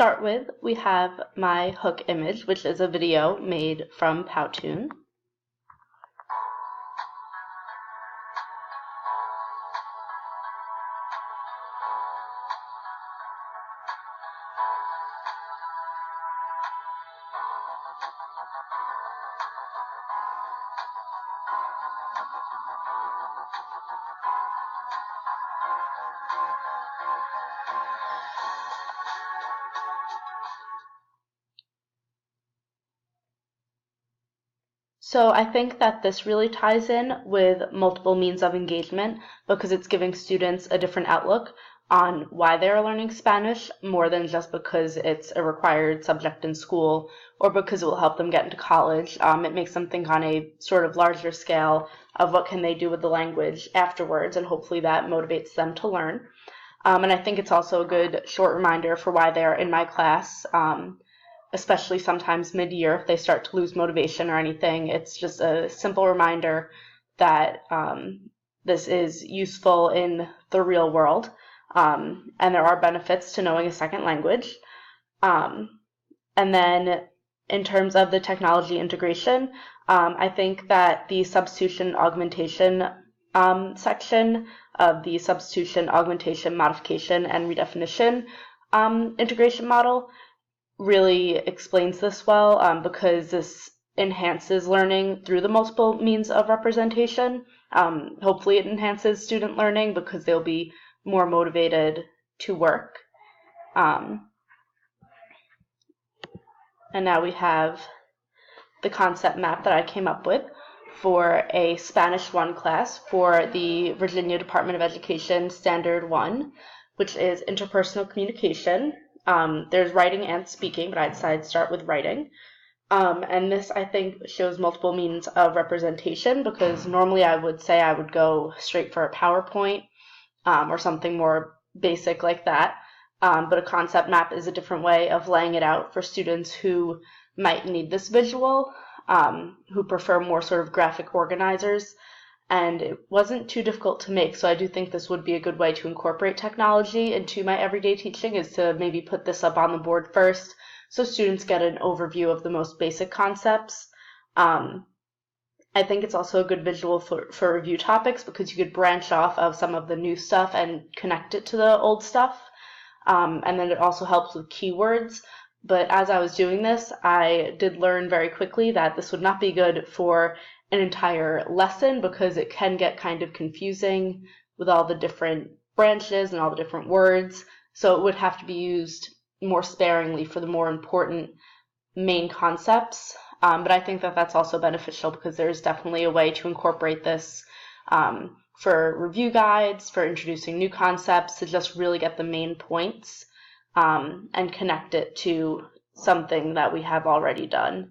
start with, we have my hook image, which is a video made from Powtoon. So I think that this really ties in with multiple means of engagement because it's giving students a different outlook on why they're learning Spanish more than just because it's a required subject in school or because it will help them get into college. It makes them think on a sort of larger scale of what can they do with the language afterwards, and hopefully that motivates them to learn. And I think it's also a good short reminder for why they're in my class. Especially sometimes mid-year if they start to lose motivation or anything. It's just a simple reminder that this is useful in the real world, and there are benefits to knowing a second language. And then in terms of the technology integration, I think that the substitution augmentation section of the substitution, augmentation, modification, and redefinition integration model really explains this well because this enhances learning through the multiple means of representation. Hopefully it enhances student learning because they'll be more motivated to work. And now we have the concept map that I came up with for a Spanish 1 class for the Virginia Department of Education Standard 1, which is interpersonal communication. There's writing and speaking, but I decided to start with writing. And this, I think, shows multiple means of representation because normally I would say I would go straight for a PowerPoint or something more basic like that. But a concept map is a different way of laying it out for students who might need this visual, who prefer more sort of graphic organizers. And it wasn't too difficult to make, so I do think this would be a good way to incorporate technology into my everyday teaching, is to maybe put this up on the board first so students get an overview of the most basic concepts. I think it's also a good visual for review topics because you could branch off of some of the new stuff and connect it to the old stuff. And then it also helps with keywords. But as I was doing this, I did learn very quickly that this would not be good for an entire lesson because it can get kind of confusing with all the different branches and all the different words. So it would have to be used more sparingly for the more important main concepts. But I think that that's also beneficial because there's definitely a way to incorporate this for review guides, for introducing new concepts, to just really get the main points and connect it to something that we have already done.